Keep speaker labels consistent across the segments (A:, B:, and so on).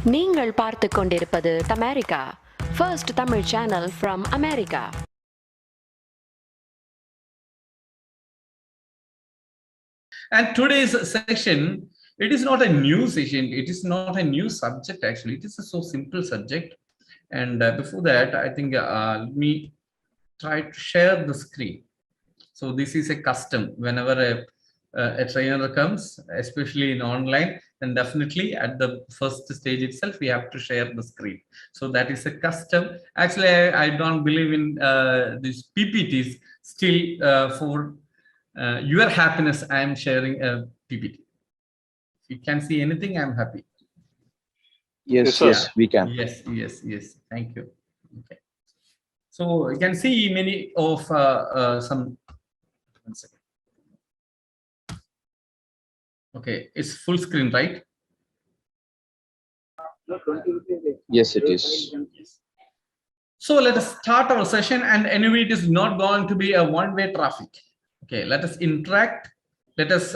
A: நீங்கள் பார்த்துக் கொண்டிருப்பது Tamerica, first Tamil channel from America.
B: And today's session, it is not a new session. It is not a new subject, actually. It is a so simple subject. And before that, I think let me try to share the screen. So this is a custom. Whenever a trainer comes, especially in online, then definitely at the first stage itself, we have to share the screen. So that is a custom. Actually, I don't believe in these PPTs. Still, for your happiness, I am sharing a PPT. If you can see anything, I'm happy.
C: Yes, we can.
B: Yes. Thank you. Okay. So you can see many of some. One second. Okay, it's full screen, right?
C: Yes, it is.
B: So let us start our session, and anyway, it is not going to be a one-way traffic. Okay, let us interact. Let us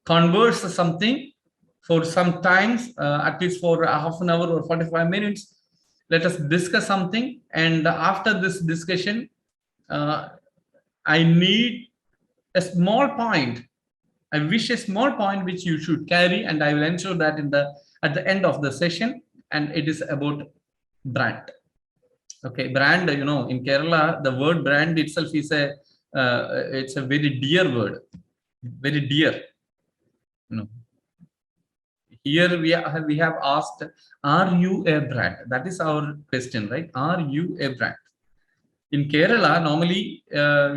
B: converse something for some times, at least for half an hour or 45 minutes. Let us discuss something, and after this discussion, I need a small point. I wish a small point which you should carry, and I will ensure that at the end of the session, and it is about brand. Okay, brand, you know, in Kerala, the word brand itself is it's a very dear word, very dear. You know, here we have asked, are you a brand? That is our question, right? Are you a brand? In Kerala, normally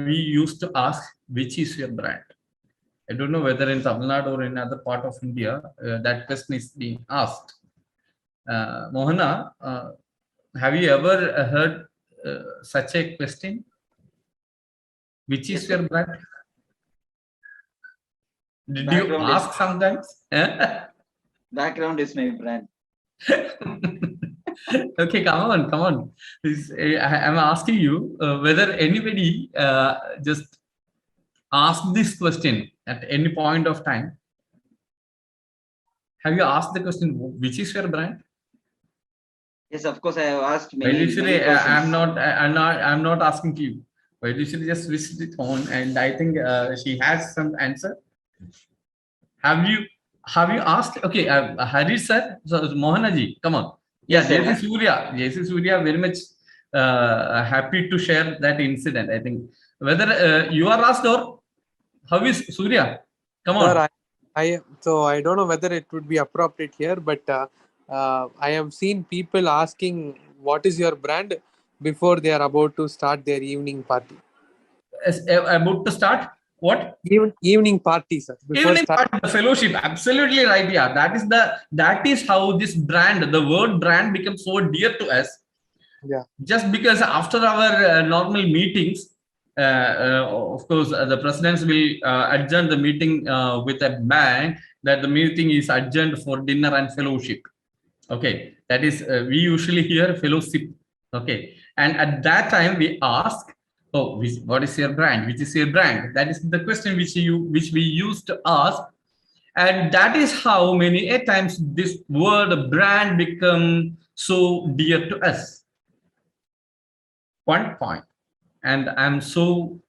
B: we used to ask, which is your brand? I don't know whether in Tamil Nadu or in other part of India that question is being asked. Mohana, have you ever heard such a question? Which is your brand? Did you ask sometimes?
D: Background is my brand.
B: Okay, come on. I'm asking you whether anybody just asked this question at any point of time. Have you asked the question, which is your brand?
D: Yes, of course, I have asked many.
B: I'm not asking you. Why do you just visit it on? And I think she has some answer. Have you asked? Okay, Harish sir, so Mohanaji, come on. Yeah,
D: Yes,
B: JC Surya, very much happy to share that incident. I think whether you are asked or how is Surya? Come on.
E: Sir, I don't know whether it would be appropriate here, but I have seen people asking what is your brand before they are about to start their evening party.
B: About to start what?
E: Evening party, sir.
B: Evening party, the fellowship. Absolutely right. Yeah, that is how this brand, the word brand, becomes so dear to us.
E: Yeah.
B: Just because after our normal meetings, of course, the presidents will adjourn the meeting with a bang that the meeting is adjourned for dinner and fellowship. Okay, that is we usually hear fellowship. Okay, and at that time we ask, oh, what is your brand? Which is your brand? That is the question which we used to ask, and that is how many a times this word brand become so dear to us. One point, and I'm so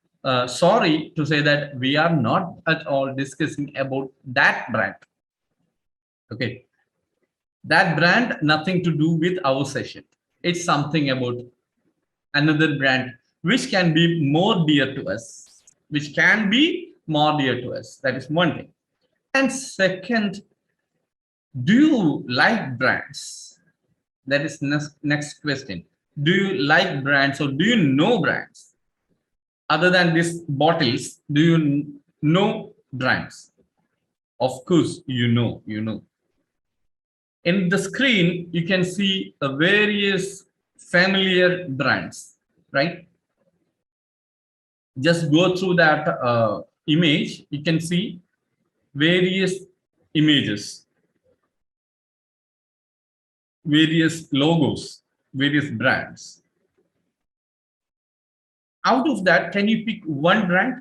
B: sorry to say that we are not at all discussing about that brand. Okay, that brand nothing to do with our session. It's something about another brand which can be more dear to us, that is one thing. And second, do you like brands? That is next question. Do you like brands, or do you know brands other than these bottles? Do you know brands? Of course you know. In the screen you can see various familiar brands, right? Just go through that image. You can see various images, various logos, various brands. Out of that, can you pick one brand?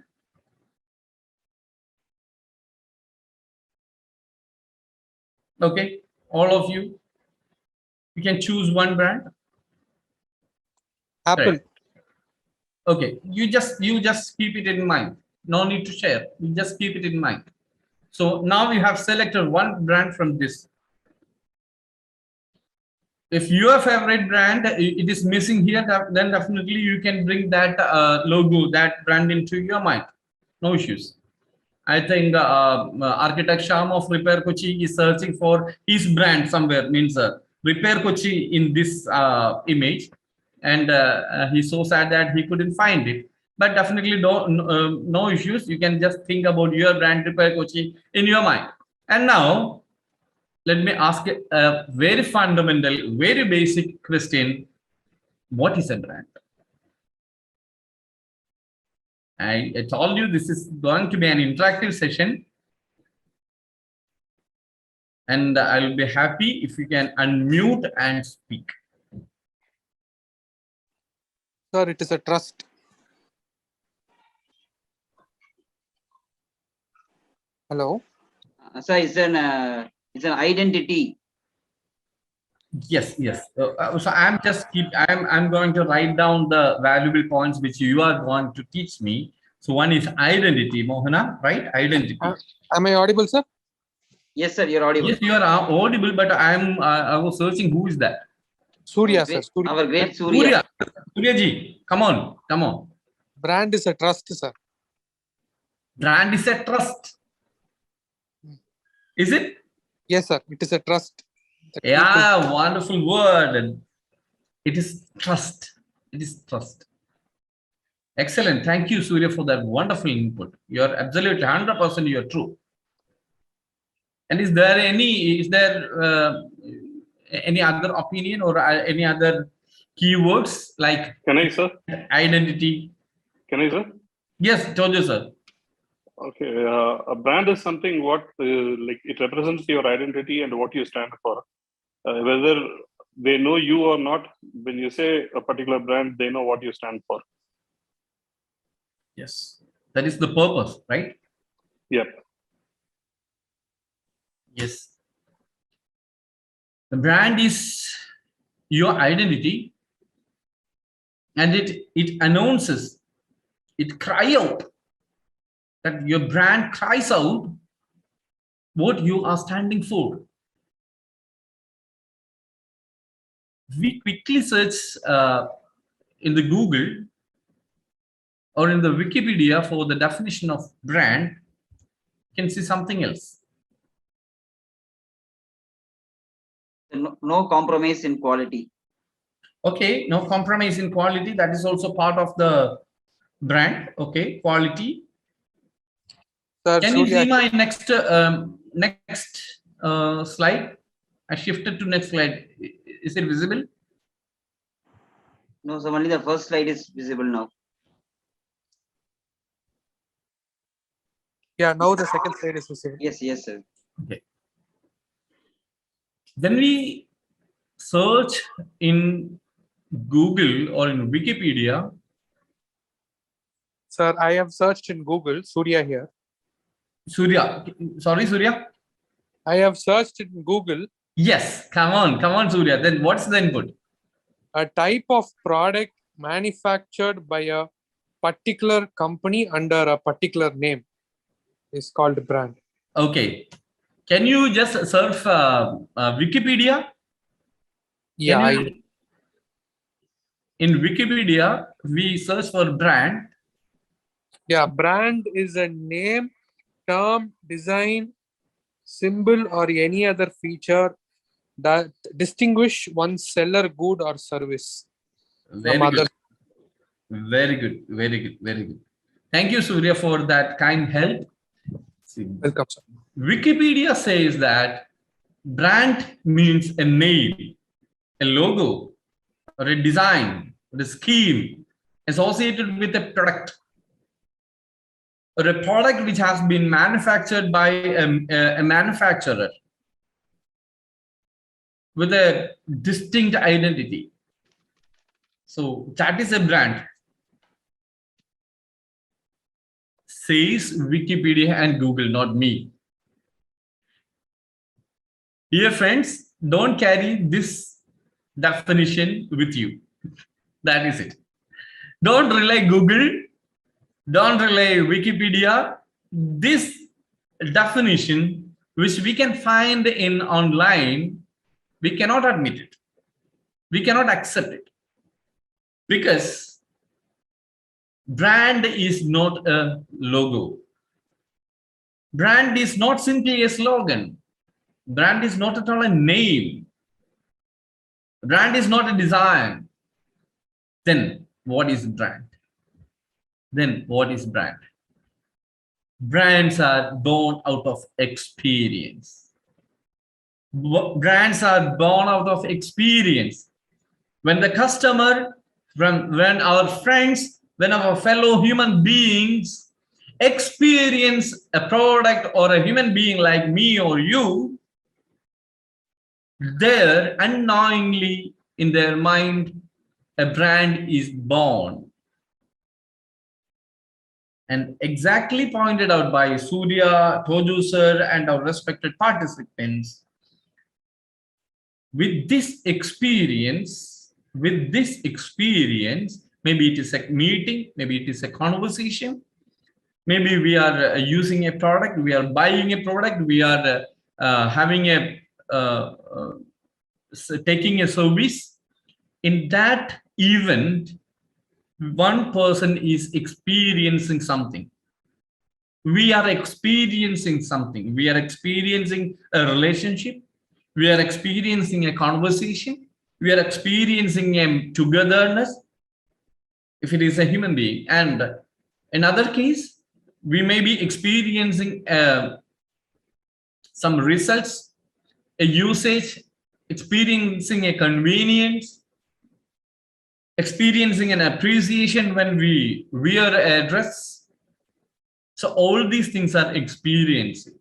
B: Okay, all of you, You can choose one brand.
E: Apple.
B: Correct. Okay, you just keep it in mind. No need to share. You just keep it in mind. So now you have selected one brand from this. If your favorite brand it is missing here, then definitely you can bring that logo, that brand into your mind. No issues. I think architect Sham of Repair Kochi is searching for his brand somewhere, means Repair Kochi in this image, and he's so sad that he couldn't find it. But definitely no issues. You can just think about your brand Repair Kochi in your mind. And now let me ask a very fundamental, very basic question. What is a brand? I told you this is going to be an interactive session. And I'll be happy if you can unmute and speak.
E: Sir, it is a trust. Hello.
D: So it's an identity.
B: Yes. So I'm going to write down the valuable points which you are going to teach me. So one is identity, Mohana, right? Identity.
E: Am I audible, sir?
D: Yes, sir, you're audible.
B: Yes, you are audible, but I was searching who is that.
E: Surya, sir. Surya.
D: Our great Surya.
B: Surya ji, come on.
E: Brand is a trust, sir.
B: Brand is a trust. Is it?
E: Yes, sir. It is a trust.
B: Yeah, wonderful word. It is trust. It is trust. Excellent. Thank you, Surya, for that wonderful input. You're absolutely 100% you're true. And is there any other opinion or any other keywords like
F: Can I, sir?
B: Identity?
F: Can I, sir?
B: Yes, told you, sir.
F: Okay. A brand is something what like it represents your identity and what you stand for. Whether they know you or not, when you say a particular brand, they know what you stand for.
B: Yes, that is the purpose, right?
F: Yep.
B: Yes. The brand is your identity, and it announces, it cries out, that your brand cries out what you are standing for. We quickly search in the Google or in the Wikipedia for the definition of brand, you can see something else.
D: No compromise in quality.
B: Okay, no compromise in quality. That is also part of the brand. Okay, quality.
E: Sir,
B: Can you
E: Surya,
B: see my next slide? I shifted to next slide. Is it visible?
D: No, so only the first slide is visible now.
E: yeah, now the second slide is visible.
D: Yes, sir.
B: Okay. When we search in Google or in Wikipedia,
E: Sir, I have searched in Google, Surya here.
B: Surya, sorry, Surya.
E: I have searched in Google
B: Yes, come on, Surya. Then what's the input?
E: a type of product manufactured by a particular company under a particular name is called brand.
B: Okay. Can you just surf Wikipedia?
E: Yeah,
B: In Wikipedia, we search for brand.
E: yeah, brand is a name, term, design, symbol, or any other feature that distinguish one's seller, good or service
B: Very
E: from
B: good.
E: others.
B: Very good. Thank you, Surya, for that kind help. See,
E: Welcome, sir.
B: Wikipedia says that brand means a name, a logo, or a design, or a scheme associated with a product, or a product which has been manufactured by a manufacturer with a distinct identity. So that is a brand, says Wikipedia and Google, not me. Here, friends, don't carry this definition with you. That is it. Don't rely Google. Don't rely Wikipedia. This definition, which we can find in online, we cannot admit it. We cannot accept it. Because brand is not a logo. Brand is not simply a slogan. Brand is not at all a name. Brand is not a design. Then what is brand? Then what is brand? Brands are born out of experience. Brands are born out of experience. When the customer, when our friends, when our fellow human beings experience a product or a human being like me or you, there unknowingly in their mind, a brand is born. And exactly pointed out by Surya, Toju sir, and our respected participants, with this experience, maybe it is a meeting, maybe it is a conversation, maybe we are using a product, we are buying a product, we are having a taking a service. In that event, one person is experiencing something. We are experiencing something. We are experiencing a relationship. We are experiencing a conversation. We are experiencing a togetherness, if it is a human being. And in other case, we may be experiencing some results, a usage, experiencing a convenience, experiencing an appreciation when we wear a dress. So all these things are experiencing.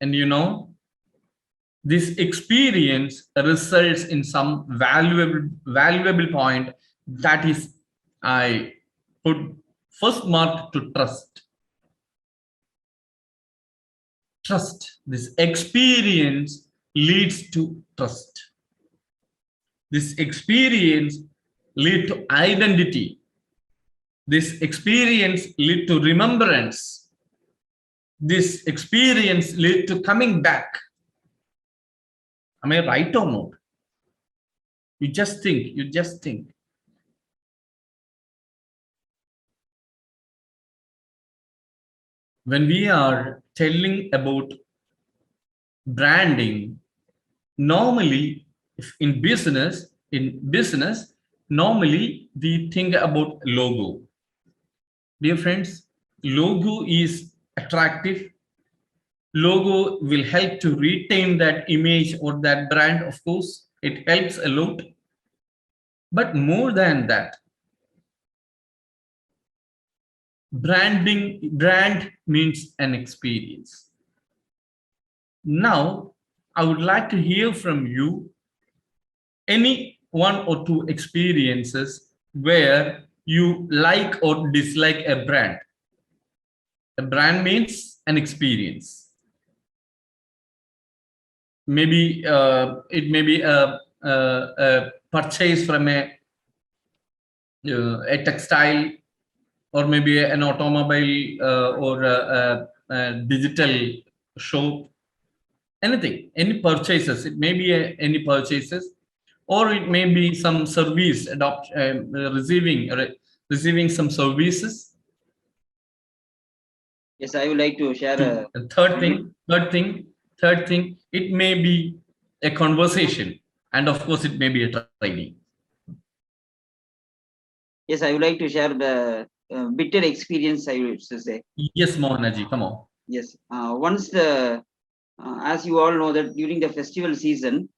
B: And you know, this experience results in some valuable point. That is, I put first mark to trust. Trust. This experience leads to trust. This experience leads to identity. This experience leads to remembrance. This experience leads to coming back. Am I right or not? You just think. When we are telling about branding, normally, if in business, normally we think about logo. Dear friends, logo is attractive. Logo will help to retain that image or that brand, of course. It helps a lot. But more than that, brand means an experience. Now, I would like to hear from you any one or two experiences where you like or dislike a brand. A brand means an experience. Maybe it may be a purchase from a textile, or maybe an automobile or a digital shop. Anything, any purchases. It may be any purchases, or it may be some service, receiving some services.
D: Yes, I would like to share a
B: Third thing, it may be a conversation, and of course it may be a training.
D: Yes, I would like to share the bitter experience, I would say.
B: Yes, Mohanaji, come on.
D: Yes, once as you all know that during the festival season,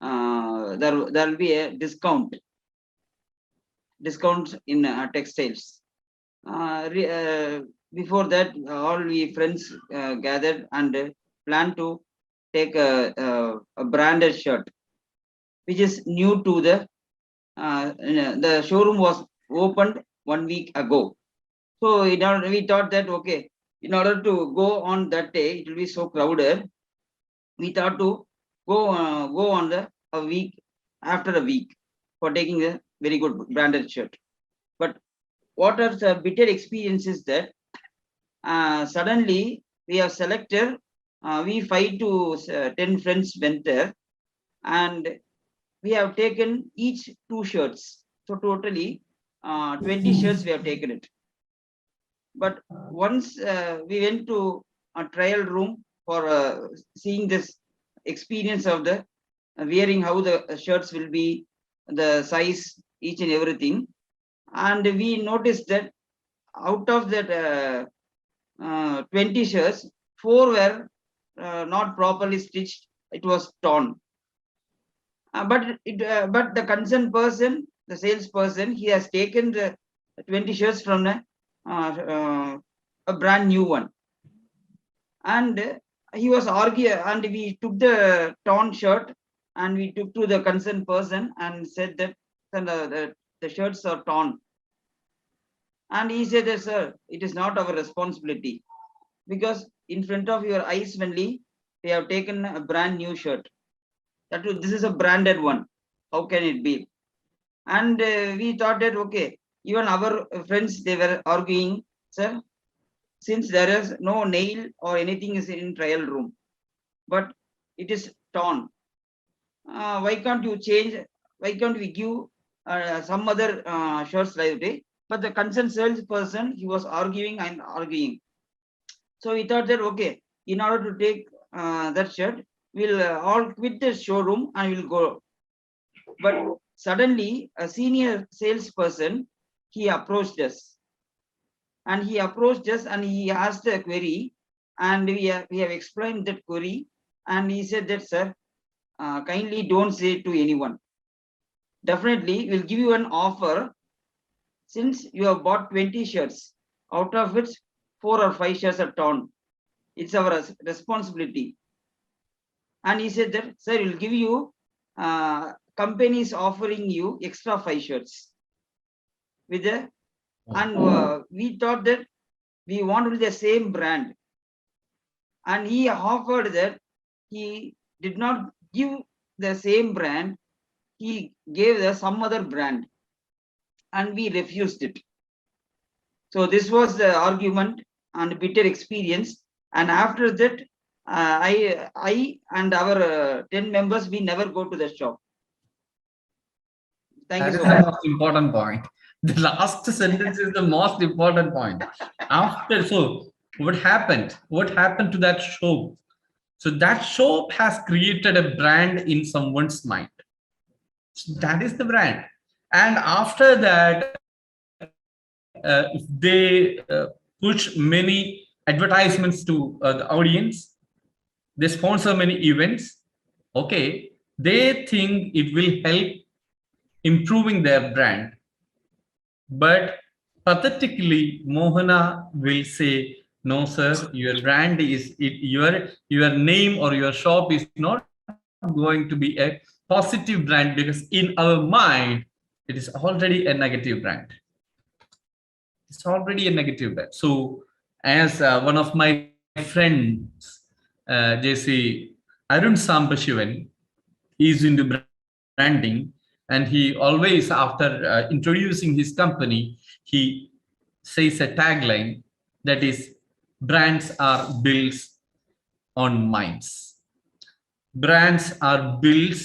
D: there will be a discount in textiles. Before that, all we friends gathered and planned to take a branded shirt, which is new to the showroom was opened 1 week ago. So we thought that, okay, in order to go on that day, it will be so crowded. We thought to go on a week after a week for taking a very good branded shirt. But what are the bitter experiences that suddenly we have selected, we 5 to 10 friends went there, and we have taken each 2 shirts. So totally 20 shirts we have taken it. But once we went to a trial room for seeing this experience of the wearing, how the shirts will be, the size, each and everything. And we noticed that out of that 20 shirts, 4 were not properly stitched. It was torn. But the concerned person, the salesperson, he has taken the 20 shirts from a brand new one. And he was arguing, and we took the torn shirt and we took to the concerned person and said that the shirts are torn. And he said that, sir, it is not our responsibility, because in front of your eyes only, we have taken a brand new shirt. This is a branded one. How can it be? And we thought that, okay, even our friends, they were arguing, sir, since there is no nail or anything is in trial room, but it is torn. Why can't you change? Why can't we give some other shirts like that? But the concerned salesperson, he was arguing and arguing. So we thought that, okay, in order to take that shirt, we'll all quit the showroom and we'll go. But suddenly a senior salesperson, he approached us. And he approached us and he asked a query, and we have explained that query. And he said that, sir, kindly don't say it to anyone. Definitely, we'll give you an offer. Since you have bought 20 shirts, out of which 4 or 5 shirts are torn, it's our responsibility. And he said that, sir, we'll give you, companies offering you extra 5 shirts with the, and we thought that we wanted the same brand. And he offered that he did not give the same brand, he gave us some other brand, and we refused it. So this was the argument and bitter experience. And after that, I and our 10 members, we never go to the shop. Thank you so much.
B: That is the most important point. The last sentence is the most important point. After, so what happened? What happened to that shop? So that shop has created a brand in someone's mind. So that is the brand. And after that, they push many advertisements to the audience. They sponsor many events. Okay, they think it will help improving their brand. But pathetically, Mohana will say, no, sir, your brand is your name or your shop is not going to be a positive brand, because in our mind, it is already a negative brand. It's already a negative brand. So as one of my friends, JC Arun Sambashivan, is into branding, and he always, after introducing his company, he says a tagline that is, brands are built on minds. Brands are built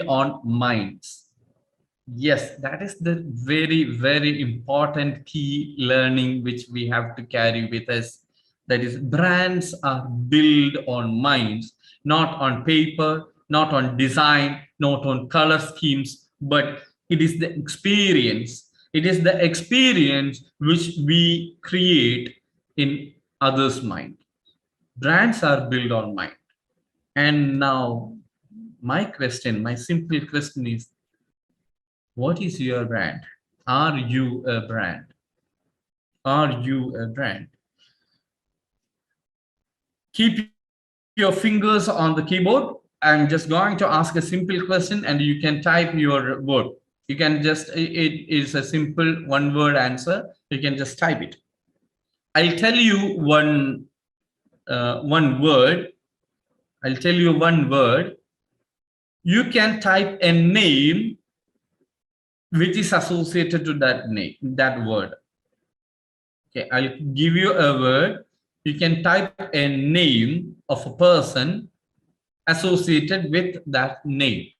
B: on minds. Yes, that is the very, very important key learning which we have to carry with us. That is, brands are built on minds, not on paper, not on design, not on color schemes, but it is the experience. It is the experience which we create in others' mind. Brands are built on mind. And now, my simple question is, what is your brand? Are you a brand? Are you a brand? Keep your fingers on the keyboard. I'm just going to ask a simple question and you can type your word. You can just, it is a simple one-word answer. You can just type it. I'll tell you one word. I'll tell you one word. you can type a name which is associated to that name, that word. Okay, I'll give you a word. You can type a name of a person associated with that name.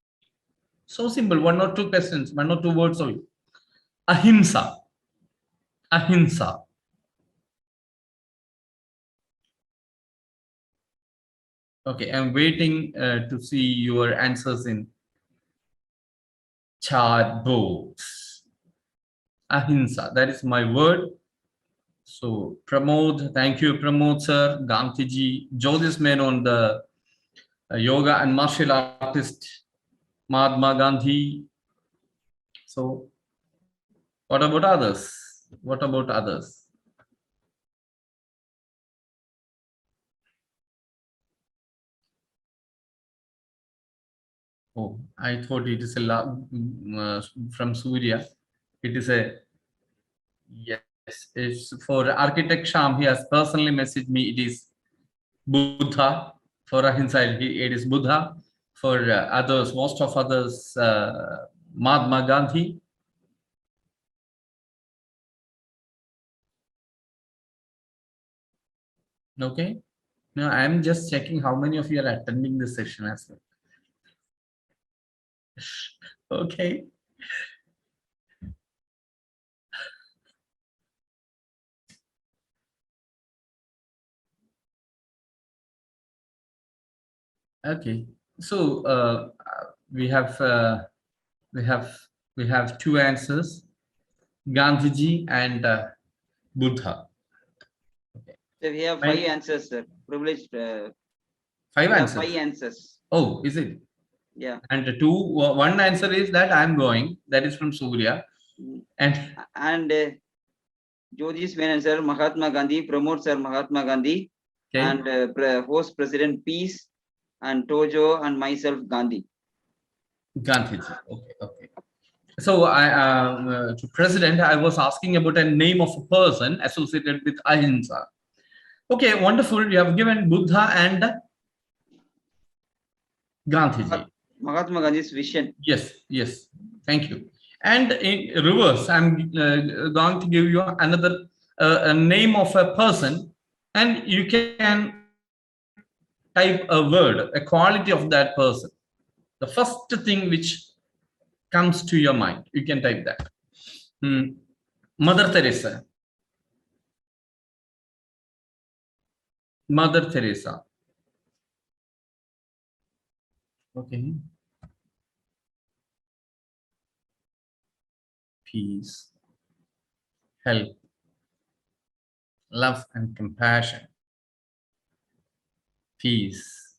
B: So simple, 1 or 2 questions, 1 or 2 words only. Ahimsa. Ahimsa. Okay, I'm waiting to see your answers in chat box. Ahimsa, that is my word. So Pramod, thank you Pramod sir, Gandhiji, Jyotish Menon, the yoga and martial artist, Mahatma Gandhi. So what about others? What about others? Oh, I thought it is from Surya. It is a, yes, it's for architect Sham. He has personally messaged me. It is Buddha. For Ahimsa, it is Buddha. For others, most of others, Mahatma Gandhi. Okay. Now I'm just checking how many of you are attending this session as well. Okay. Okay. So we have 2 answers, Gandhiji and Buddha. Okay.
D: So we have 5 answers, sir. Privileged.
B: 5
D: we have
B: answers.
D: 5 answers.
B: Oh, is it?
D: Yeah.
B: And 1 answer is that I'm going. That is from Surya. And
D: Jyotish Menon sir, Mahatma Gandhi, Pramod sir, Mahatma Gandhi,
B: okay.
D: And host President Peace, and Tojo and myself Gandhi.
B: Gandhiji. Okay. Okay. So I to President, I was asking about a name of a person associated with Ahimsa. Okay, wonderful. You have given Buddha and Gandhiji.
D: Mahatma Gandhi's vision.
B: Yes, yes. Thank you. And in reverse, I'm going to give you another a name of a person, and you can type a word, a quality of that person. The first thing which comes to your mind, you can type that. Mother Teresa. Mother Teresa. Okay. Peace, help, love and compassion, peace.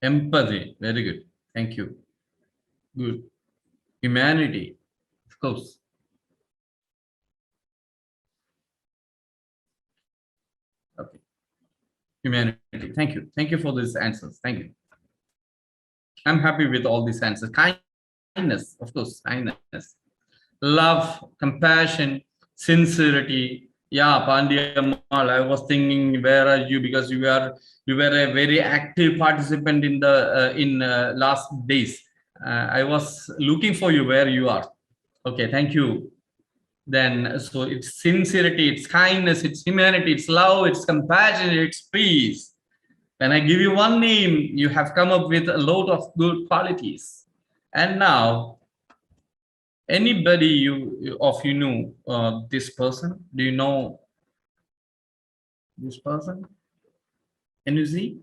B: Empathy, very good. Thank you. Good. Humanity, of course. Okay. Humanity. Thank you. Thank you for these answers. Thank you. I'm happy with all these answers. Kindness, of course, kindness. Love, compassion, sincerity. Yeah, Pandya, I was thinking, where are you? Because you were a very active participant in the last days. I was looking for you where you are. Okay, thank you. Then, so it's sincerity, it's kindness, it's humanity, it's love, it's compassion, it's peace. When I give you one name, you have come up with a lot of good qualities. And now, anybody you know this person? Do you know this person? Can you see?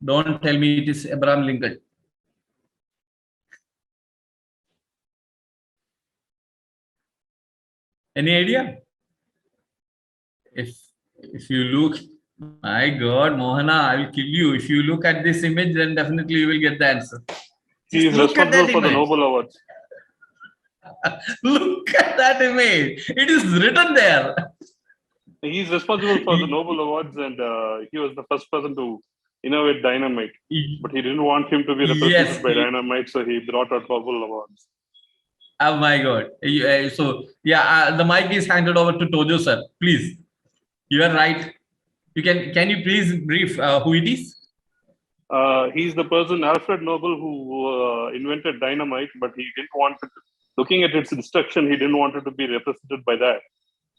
B: Don't tell me it is Abraham Lincoln. Any idea? If you look, my God, Mohana, I will kill you. If you look at this image, then definitely you will get the answer.
F: He is responsible for the Nobel Awards.
B: Look at that image. It is written there.
F: He is responsible for the Nobel Awards, and he was the first person to innovate dynamite. But he didn't want him to be represented by dynamite, so he brought out Nobel Awards.
B: Oh my God. So yeah, the mic is handed over to Tojo sir. Please, you are right. Can you please brief who it is?
F: He's the person, Alfred Nobel, who invented dynamite, but he didn't want it. Looking at its destruction, he didn't want it to be represented by that.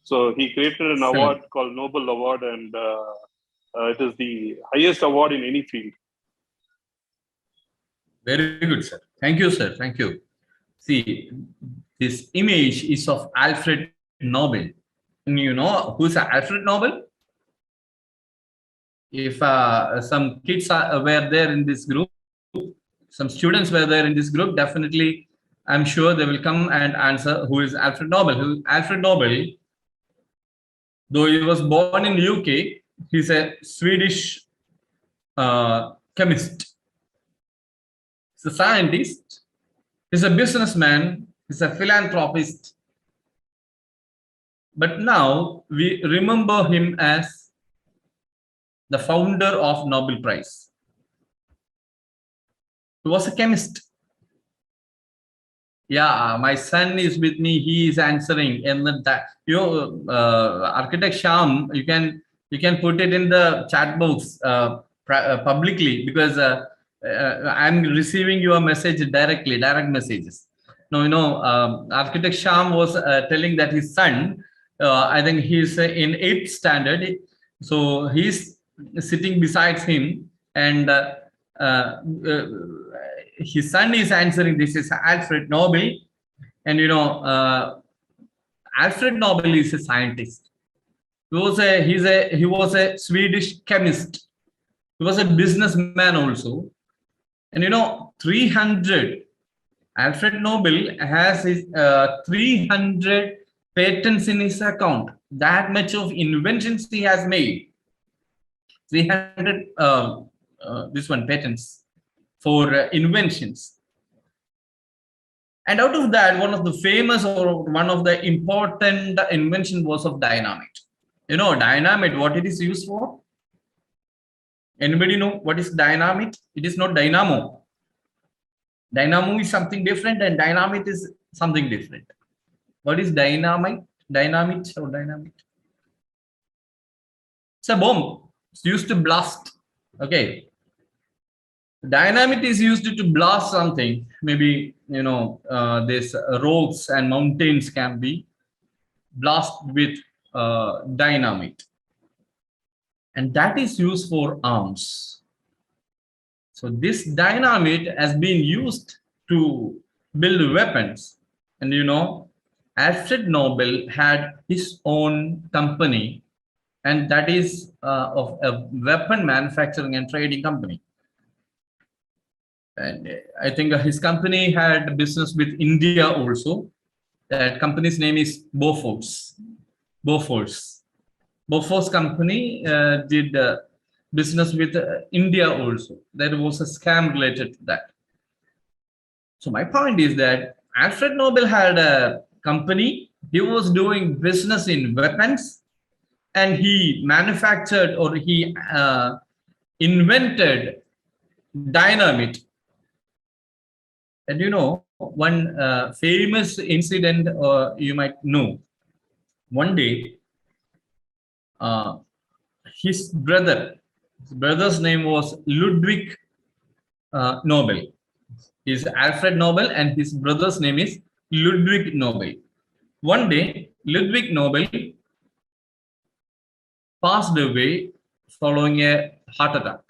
F: So he created an award called Nobel Award, and it is the highest award in any field.
B: Very good, sir. Thank you, sir. Thank you. See, this image is of Alfred Nobel. And you know who's Alfred Nobel? If some kids were there in this group, some students were there in this group, definitely I'm sure they will come and answer who is Alfred Nobel. Alfred Nobel, though he was born in UK, he's a Swedish chemist. He's a scientist, he's a businessman, he's a philanthropist. But now we remember him as the founder of Nobel Prize. He was a chemist. Yeah, my son is with me. He is answering, and that architect Sham, you can put it in the chat box publicly, because I'm receiving your message directly, direct messages. No, architect Sham was telling that his son, I think he's in 8th standard, so he's sitting beside him, and his son is answering. This is Alfred Nobel, and Alfred Nobel is a scientist. He was a Swedish chemist. He was a businessman also, and 300. Alfred Nobel has his 300 patents in his account. That much of inventions he has made. 300 patents for inventions. And out of that, one of the famous or one of the important invention was of dynamite. Dynamite, what it is used for? Anybody know what is dynamite? It is not dynamo. Dynamo is something different, and dynamite is something different. What is dynamite? Dynamite or dynamite? It's a bomb. It's used to blast. Okay. Dynamite is used to blast something. Maybe these roads and mountains can be blasted with dynamite, and that is used for arms. So this dynamite has been used to build weapons, and Alfred Nobel had his own company, and that is of a weapon manufacturing and trading company. And I think his company had business with India also. That company's name is Bofors. Bofors company did business with India also. There was a scam related to that. So my point is that Alfred Nobel had a company. He was doing business in weapons, and he manufactured, or he invented dynamite. And one famous incident you might know. One day, his brother's name was Ludwig Nobel. Is Alfred Nobel, and his brother's name is Ludwig Nobel. One day, Ludwig Nobel passed away following a heart attack.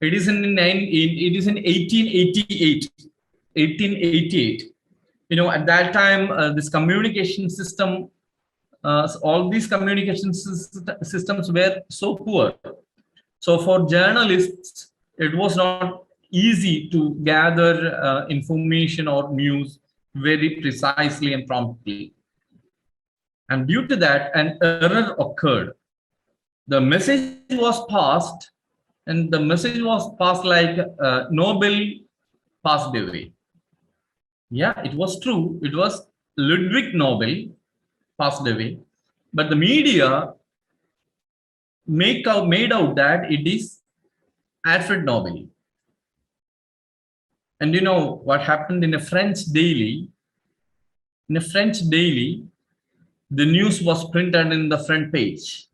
B: It is in 1888. 1888. At that time, this communication system, all these communication systems were so poor. So for journalists, it was not easy to gather information or news very precisely and promptly. And due to that, an error occurred. The message was passed, and the message was passed like Nobel passed away. Yeah, it was true. It was Ludwig Nobel passed away, but the media made out that it is Alfred Nobel. And what happened in a French daily? In a French daily, the news was printed in the front page.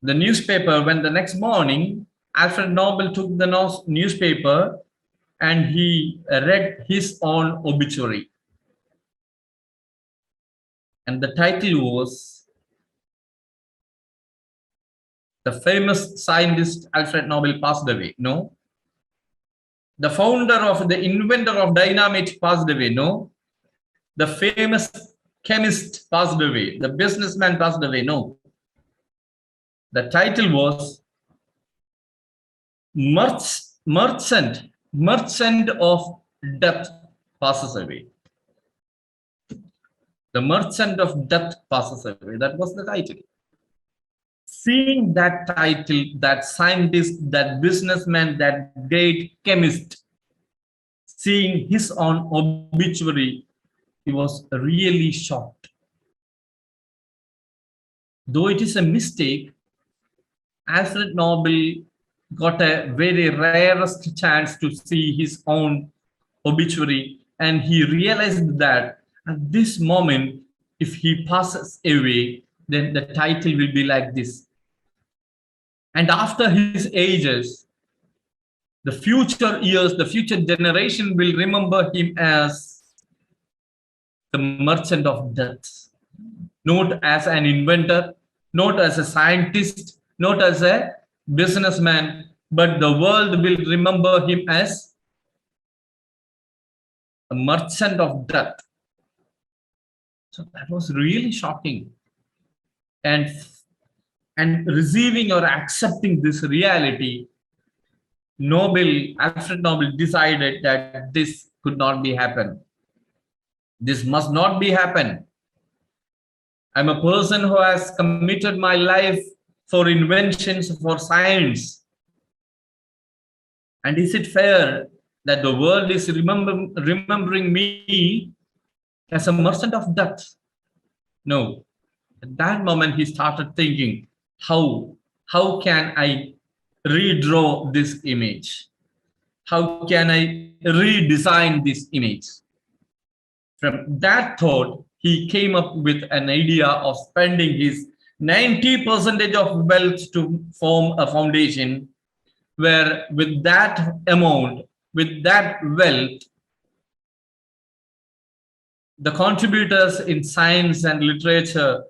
B: The newspaper, when the next morning, Alfred Nobel took the newspaper and he read his own obituary. And the title was, "The famous scientist Alfred Nobel passed away." No. The inventor of dynamite passed away. No. The famous chemist passed away. The businessman passed away. No. The title was Merchant of Death passes away. The Merchant of Death passes away. That was the title. Seeing that title, that scientist, that businessman, that great chemist, seeing his own obituary, he was really shocked. Though it is a mistake, Alfred Nobel got a very rarest chance to see his own obituary, and he realized that at this moment, if he passes away, then the title will be like this. And after his ages, the future years, the future generation will remember him as the Merchant of Death, not as an inventor, not as a scientist, not as a businessman, but the world will remember him as a Merchant of Death. So that was really shocking. And receiving or accepting this reality, Alfred Nobel decided that this could not be happen. This must not be happen. I'm a person who has committed my life for inventions, for science. And is it fair that the world is remembering me as a Merchant of Death? No. At that moment, he started thinking, how can I redraw this image? How can I redesign this image? From that thought, he came up with an idea of spending his 90% of wealth to form a foundation where with that amount, with that wealth, the contributors in science and literature,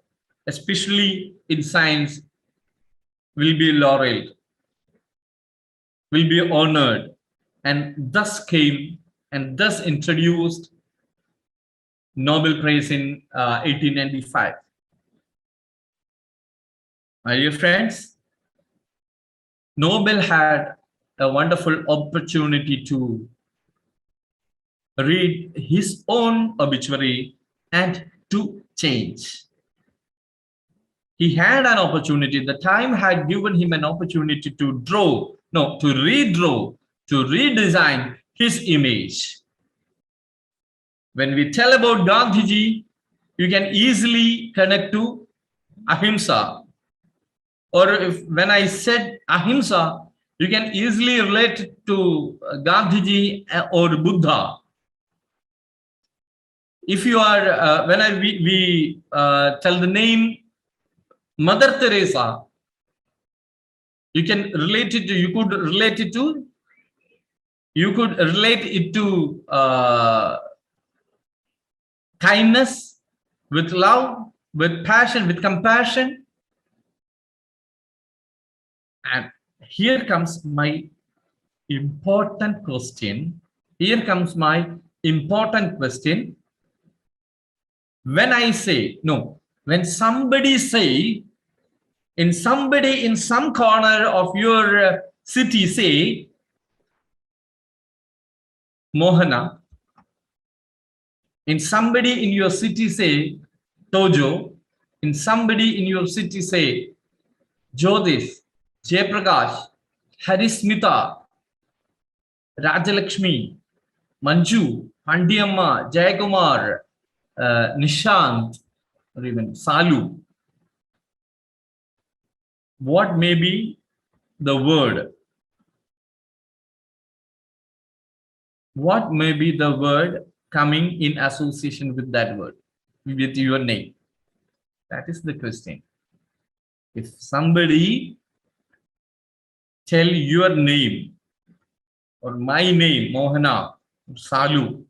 B: especially in science, will be laureled, will be honored, and thus came and thus introduced Nobel Prize in 1895. My dear friends, Nobel had a wonderful opportunity to read his own obituary and to change. He had an opportunity, the time had given him an opportunity to redraw, to redesign his image. When we tell about Gandhiji, you can easily connect to ahimsa. Or when I said ahimsa, you can easily relate to Gandhiji or Buddha. If you are, when we tell the name Mother Teresa, you can relate it to, you could relate it to kindness, with love, with passion, with compassion. And here comes my important question. When somebody say, in some corner of your city say, Mohana, in somebody in your city say, Tojo, in somebody in your city say, Jyotis, Jayprakash, Harismita, Rajalakshmi, Manju, Pandiyamma, Jayakumar, Nishant, or even Salu. What may be the word? What may be the word coming in association with that word, with your name? That is the question. If somebody tell your name or my name, Mohana, Salu,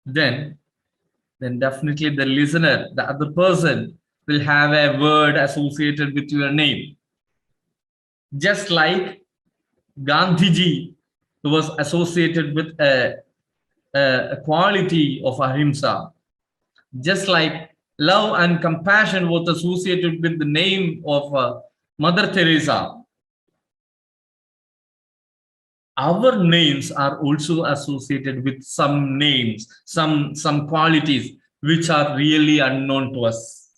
B: then definitely the listener, the other person, will have a word associated with your name. Just like Gandhiji was associated with a quality of ahimsa, just like love and compassion was associated with the name of Mother Teresa. Our names are also associated with some names, some qualities which are really unknown to us.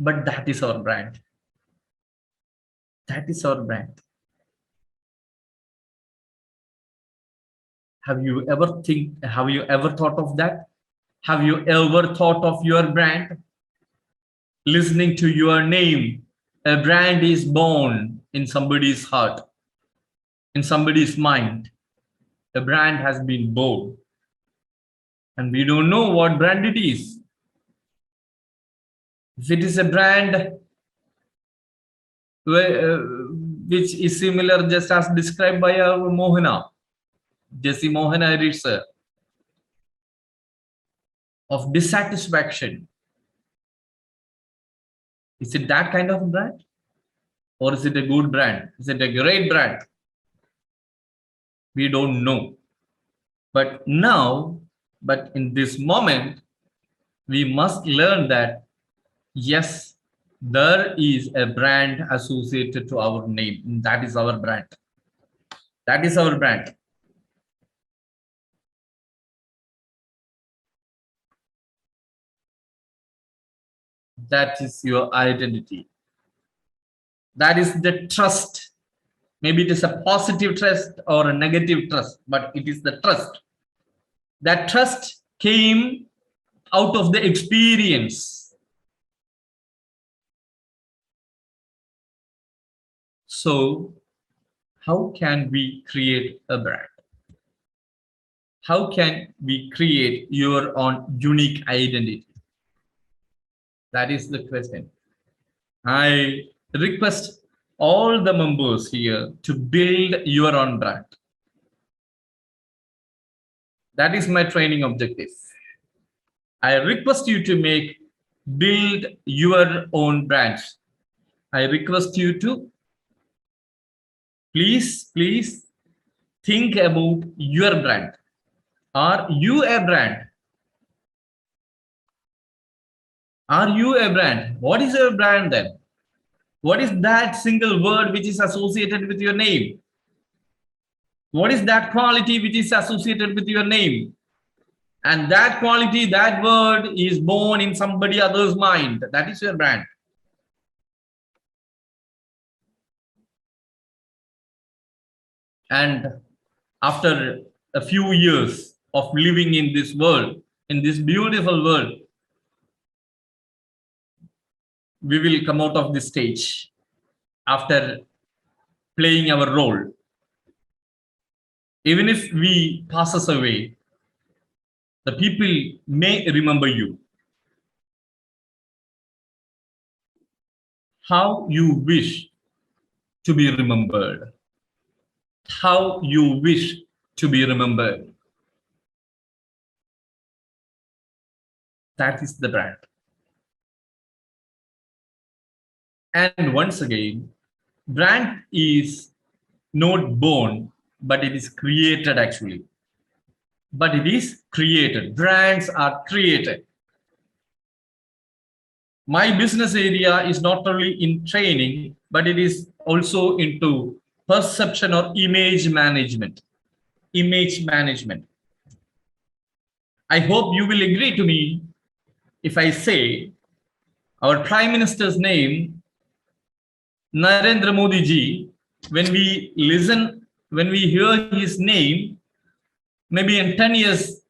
B: But that is our brand. That is our brand. Have you ever thought of that? Have you ever thought of your brand? Listening to your name, a brand is born in somebody's heart, in somebody's mind. A brand has been born, and we don't know what brand it is. If it is a brand which is similar, just as described by our Mohana, Jesse Mohana Ritzer, of dissatisfaction, is it that kind of brand? Or is it a good brand? Is it a great brand? We don't know. But in this moment, we must learn that, yes, there is a brand associated to our name. That is our brand. That is our brand. That is your identity. That is the trust. Maybe it is a positive trust or a negative trust, but it is the trust. That trust came out of the experience. So, how can we create a brand? How can we create your own unique identity? That is the question. I request all the members here to build your own brand. That is my training objective. I request you to build your own brand. I request you to please think about your brand. Are you a brand? Are you a brand? What is your brand then? What is that single word which is associated with your name? What is that quality which is associated with your name? And that quality, that word is born in somebody else's mind. That is your brand. And after a few years of living in this world, in this beautiful world, we will come out of this stage after playing our role. Even if we pass us away, the people may remember you. How you wish to be remembered. How you wish to be remembered. That is the brand. And once again, brand is not born, but it is created actually. But it is created. Brands are created. My business area is not only in training, but it is also into perception or image management. Image management. I hope you will agree to me if I say our Prime Minister's name, Narendra Modi ji, when we hear his name, maybe in 10 years,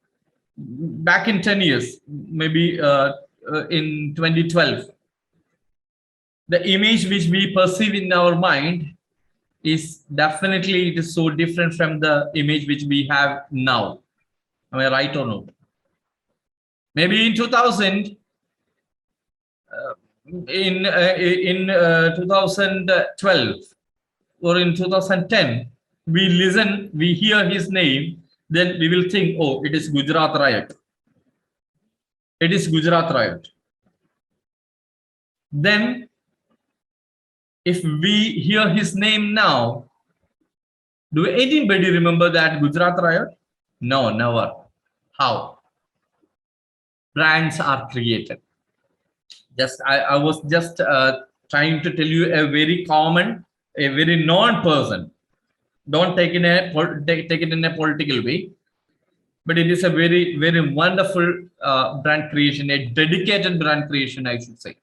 B: back in 10 years, maybe in 2012, the image which we perceive in our mind is definitely, it is so different from the image which we have now. Am I right or no? Maybe in 2000, in 2012 or in 2010, we hear his name, then we will think, oh, it is Gujarat riot. It is Gujarat riot. Then, if we hear his name now, do anybody remember that Gujarat riot? No, never. How? Brands are created. I was just trying to tell you a very common, a very known person. Don't take it in a political way, but it is a very, very wonderful brand creation, a dedicated brand creation, I should say.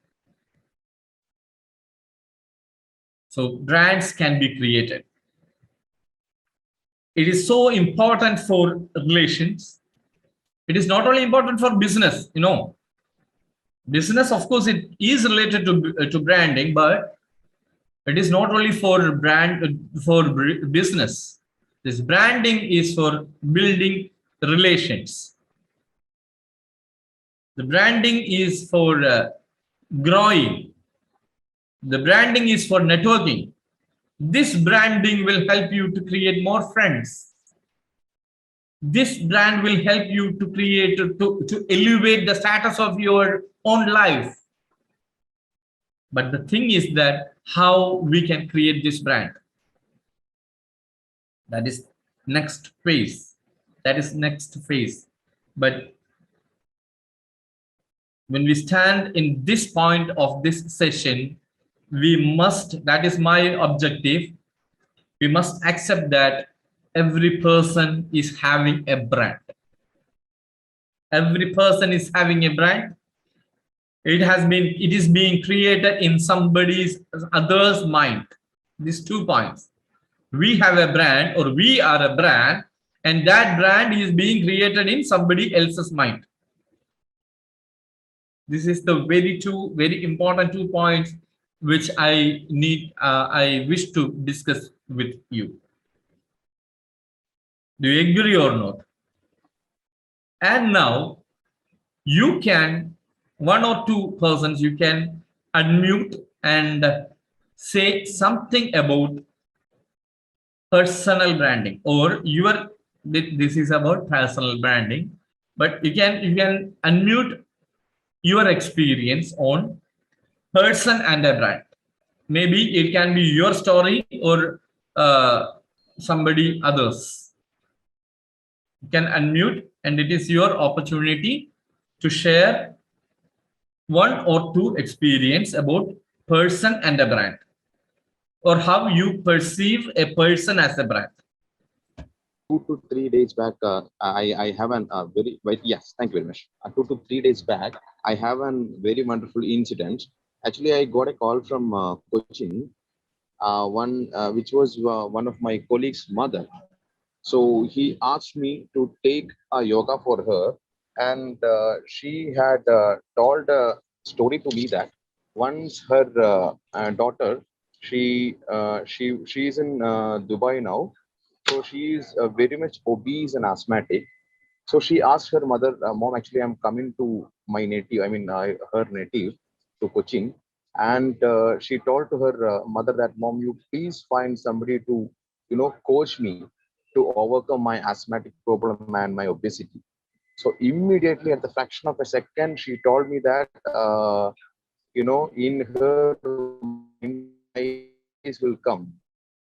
B: So brands can be created. It is so important for relations. It is not only important for business, you know. Business, of course, it is related to branding, but it is not only for business. This branding is for building relations. The branding is for growing. The branding is for networking. This branding will help you to create more friends. This brand will help you to create, to elevate the status of your own life. But the thing is that how we can create this brand. That is next phase. That is next phase. But when we stand in this point of this session, we must, that is my objective, we must accept that every person is having a brand. Every person is having a brand. It is being created in somebody's other's mind. These 2 points. We have a brand, or we are a brand, and that brand is being created in somebody else's mind. This is the very important 2 points which I wish to discuss with you. Do you agree or not? And now you can, 1 or 2 persons, you can unmute and say something about personal branding, or this is about personal branding, but you can unmute your experience on person and a brand. Maybe it can be your story or somebody others. You can unmute, and it is your opportunity to share 1 or 2 experience about person and a brand, or how you perceive a person as a brand.
C: 2 to 3 days back, I have an yes, thank you very much. 2 to 3 days back, I have a very wonderful incident. Actually, I got a call from Cochin, which was one of my colleagues' mother. So he asked me to take a yoga for her, and she had told a story to me that once her daughter, she is in Dubai now. So she is very much obese and asthmatic. So she asked her mother, Mom, actually, I'm coming to my native, her native, to Cochin. And she told to her mother that, Mom, you please find somebody to, coach me to overcome my asthmatic problem and my obesity. So immediately, at the fraction of a second, she told me that, in her days will come.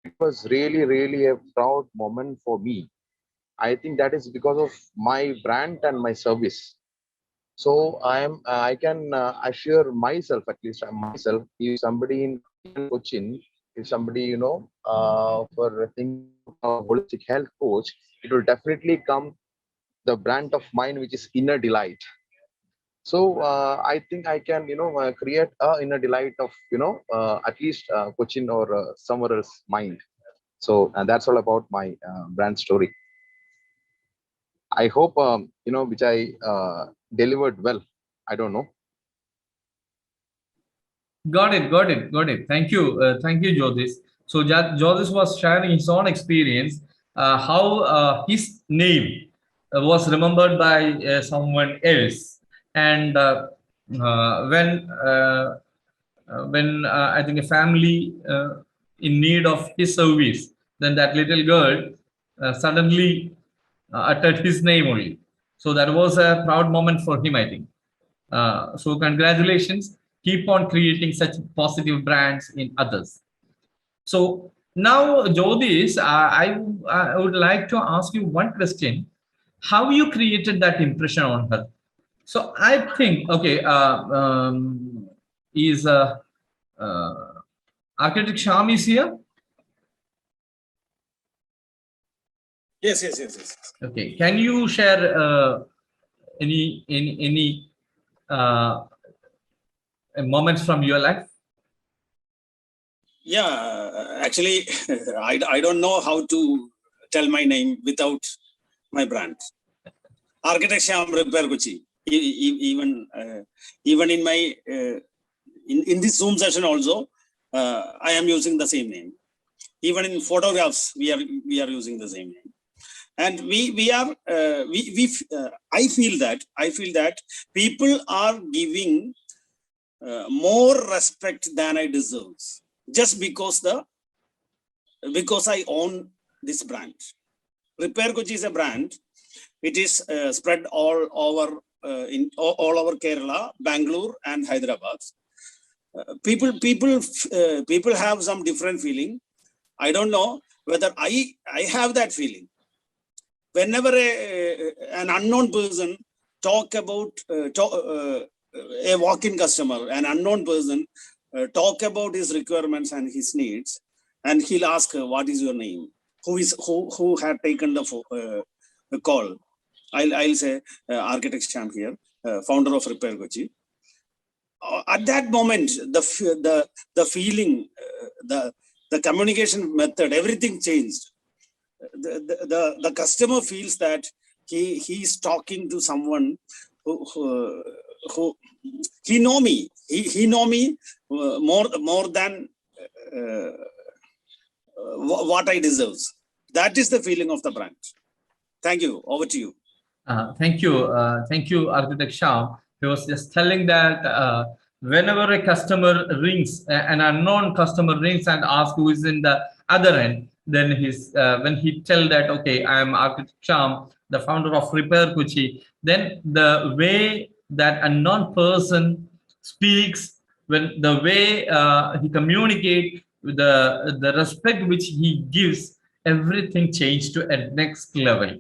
C: It was really, really a proud moment for me. I think that is because of my brand and my service. So I can assure myself, at least myself, if somebody in Cochin, if somebody, for thinking of holistic health coach, it will definitely come the brand of mine, which is Inner Delight. So I think I can, create a Inner Delight of, at least Cochin or somewhere else mind. So that's all about my brand story. I hope, which I delivered well. I don't know.
B: Got it. Thank you, Jyotish. So Joseph was sharing his own experience, how his name was remembered by someone else, and when I think a family in need of his service, then that little girl suddenly uttered his name only. So that was a proud moment for him, I think. So congratulations. Keep on creating such positive brands in others. So now, Jodis, I would like to ask you one question. How you created that impression on her? So I think, okay, is uh, architect Sham is here?
G: Yes.
B: Okay, can you share any moments from your life?
G: Yeah, actually, I don't know how to tell my name without my brand. Architect Shyam Repair Kuchi. Even in my in this Zoom session also, I am using the same name. Even in photographs, we are using the same name. And I feel that people are giving more respect than I deserve, just because I own this brand. Repair Kochi is a brand. It is spread all over in all over Kerala, Bangalore, and Hyderabad. People have some different feeling. I don't know whether I have that feeling. Whenever an unknown person talk about a walk-in customer, an unknown person talk about his requirements and his needs, and he'll ask, "What is your name? Who had taken the call?" I'll say, Architect Sham here, founder of Repair Kochi. At that moment, the feeling, the communication method, everything changed. The customer feels that he's talking to someone who he know me. He know me more than what I deserve. That is the feeling of the brand. Thank you. Over to you.
B: Thank you, Architect Sham. He was just telling that whenever a customer rings, an unknown customer rings and asks who is in the other end, then when he tell that, okay, I am Architect Sham, the founder of Repair Kochi, then the way that unknown person speaks, when the way he communicates, the respect which he gives, everything changed to a next level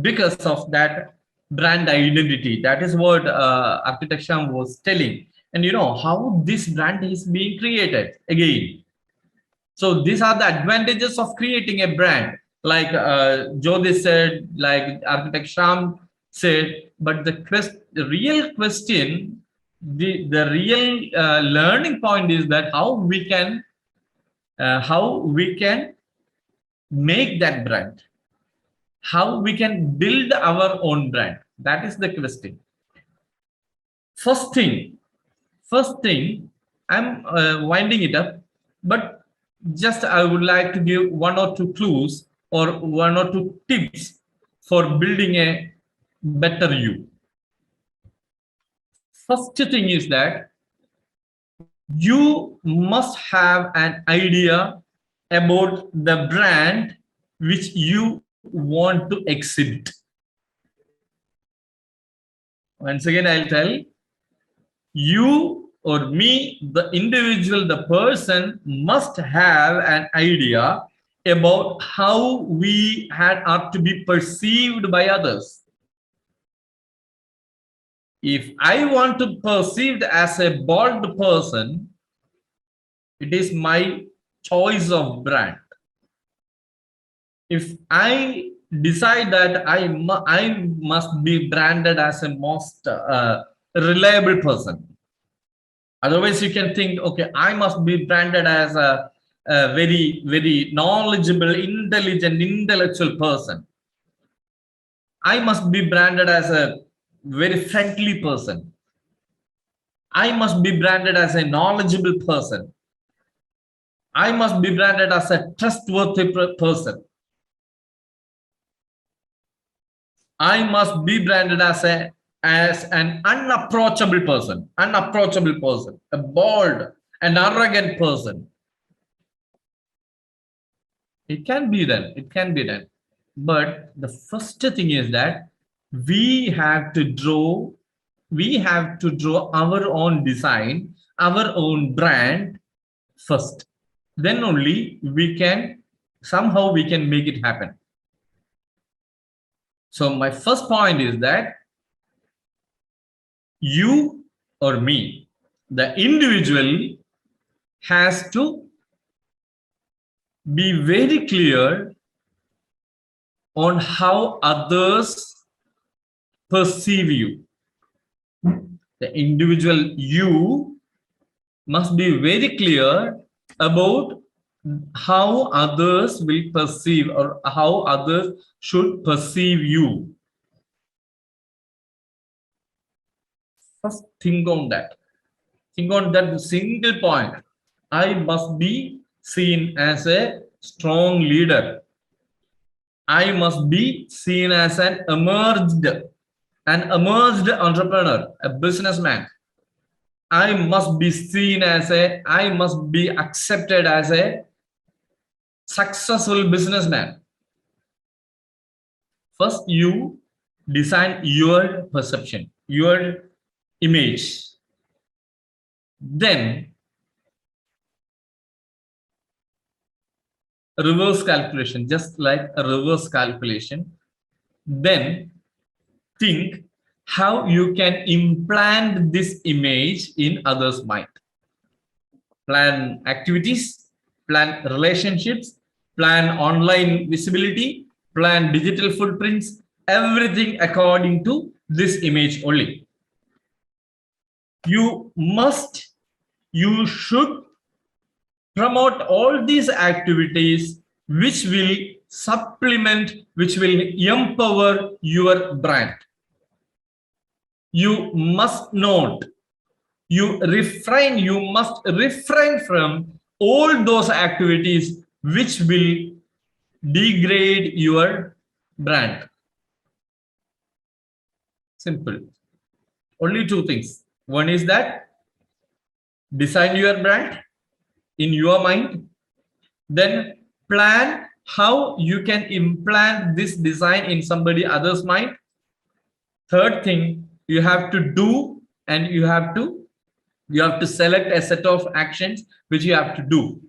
B: because of that brand identity. That is what Architect Sham was telling. And you know how this brand is being created again. So these are the advantages of creating a brand. Like Jyoti said, like Architect Sham said, but the real question, the real learning point is that how we can make that brand, how we can build our own brand. That is the question. First thing, I'm winding it up, but just I would like to give one or two clues or one or two tips for building a better you. First thing is that you must have an idea about the brand which you want to exhibit. Once again, I'll tell you or me, the individual, the person must have an idea about how we are to be perceived by others. If I want to be perceived as a bold person, it is my choice of brand. If I decide that I must be branded as a most reliable person, otherwise you can think, okay, I must be branded as a very, very knowledgeable, intelligent, intellectual person. I must be branded as a very friendly person. I must be branded as a knowledgeable person. I must be branded as a trustworthy person. I must be branded as an unapproachable person, a bold and arrogant person. It can be done. But the first thing is that we have to draw our own design, our own brand first. Then only we can make it happen. So my first point is that you or me, the individual, has to be very clear on how others perceive you. The individual you must be very clear about how others will perceive or how others should perceive you. First, think on that single point. I must be seen as a strong leader. I must be seen as an emerged entrepreneur, a businessman. I must be accepted as a successful businessman. First, you design your perception, your image. Then, reverse calculation, just like a reverse calculation. Then, think how you can implant this image in others' mind. Plan activities, plan relationships, plan online visibility, plan digital footprints, everything according to this image only. You should promote all these activities which will supplement, which will empower your brand. You must refrain from all those activities which will degrade your brand. Simple. Only two things. One is that design your brand in your mind, then plan how you can implant this design in somebody else's mind. Third thing, you have to do, and you have to select a set of actions which you have to do,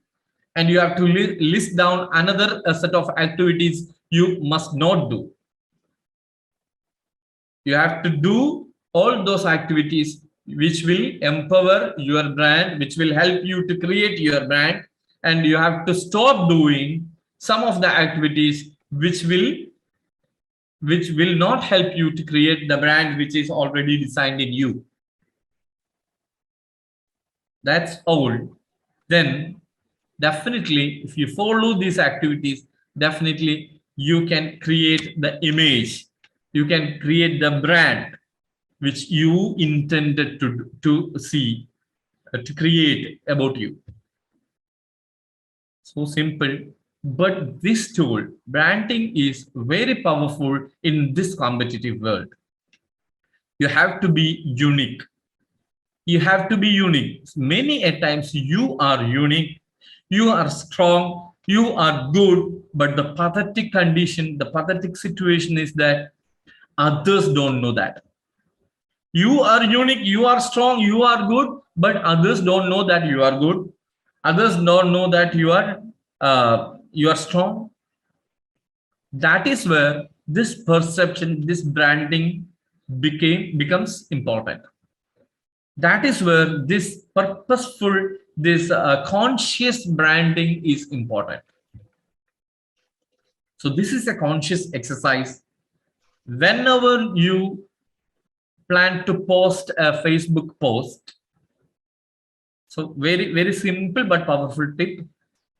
B: and you have to list down another set of activities you must not do. You have to do all those activities which will empower your brand, which will help you to create your brand, and you have to stop doing some of the activities which will not help you to create the brand which is already designed in you. That's all. Then definitely, if you follow these activities, definitely you can create the image, you can create the brand which you intended to create about you. So simple. But this tool, branding, is very powerful in this competitive world. You have to be unique. Many a times you are unique, you are strong, you are good, but the pathetic situation is that others don't know that. You are unique, you are strong, you are good, but others don't know that you are good. Others don't know that you are strong. That is where this perception, this branding becomes important. That is where this purposeful, this conscious branding is important. So this is a conscious exercise. Whenever you plan to post a Facebook post, so very simple but powerful tip.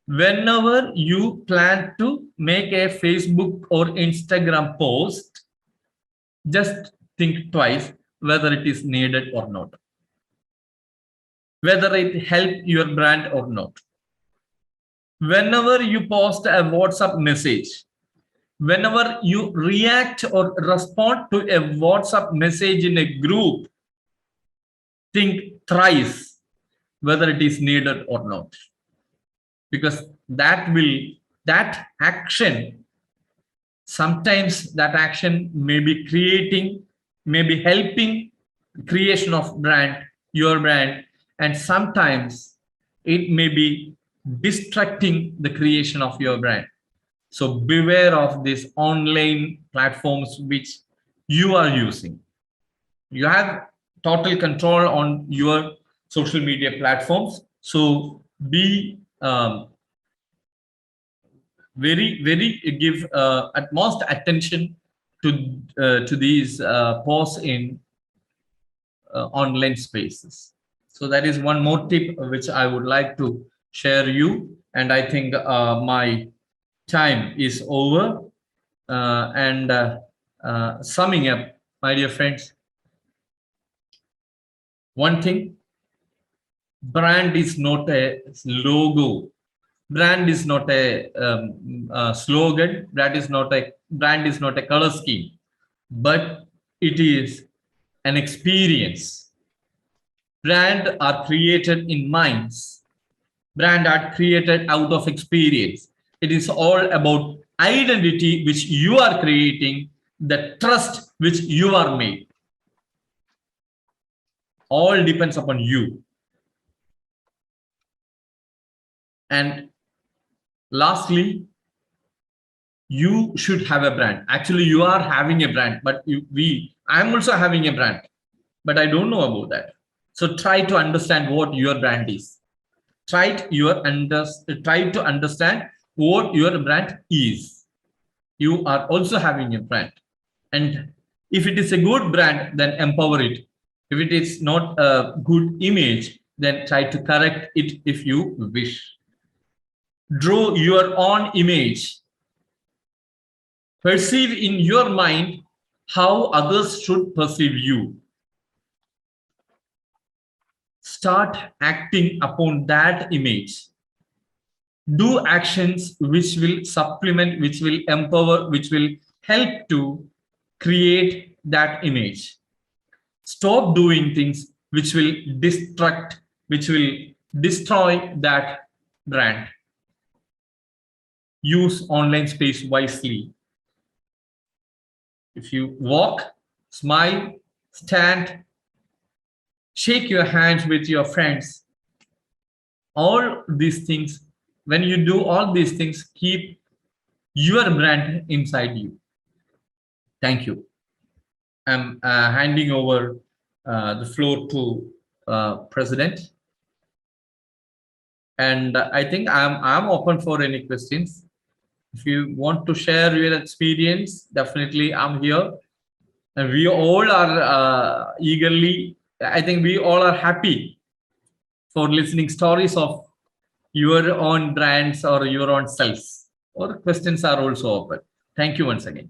B: Whenever you plan to make a Facebook or Instagram post, just think twice whether it is needed or not, whether it helps your brand or not. Whenever you post a WhatsApp message, whenever you react or respond to a WhatsApp message in a group, think thrice whether it is needed or not. Because that action, sometimes that action may be creating, may be helping creation of brand, your brand, and sometimes it may be distracting the creation of your brand. So beware of these online platforms which you are using. You have total control on your social media platforms. So be very give utmost attention to these posts in online spaces. So that is one more tip which I would like to share you. And I think my time is over. Summing up, my dear friends, one thing, brand is not a logo. Brand is not a slogan. Brand is not a color scheme, but it is an experience. Brand are created in minds. Brand are created out of experience. It is all about identity which you are creating, the trust which you are made. All depends upon you. And lastly, you should have a brand. Actually, you are having a brand, but I'm also having a brand, but I don't know about that. So try to understand what your brand is. Try to understand what your brand is. You are also having a brand. And if it is a good brand, then empower it. If it is not a good image, then try to correct it if you wish. Draw your own image. Perceive in your mind how others should perceive you. Start acting upon that image. Do actions which will supplement, which will empower, which will help to create that image. Stop doing things which will destruct, which will destroy that brand. Use online space wisely. If you walk, smile, stand, shake your hands with your friends, all these things, when you do all these things, keep your brand inside you. Thank you. I'm handing over the floor to President. And I think I'm open for any questions. If you want to share your experience, definitely I'm here. And we all are eagerly, I think we all are happy for listening stories of your own brands or your own selves. Or questions are also open. Thank you once again.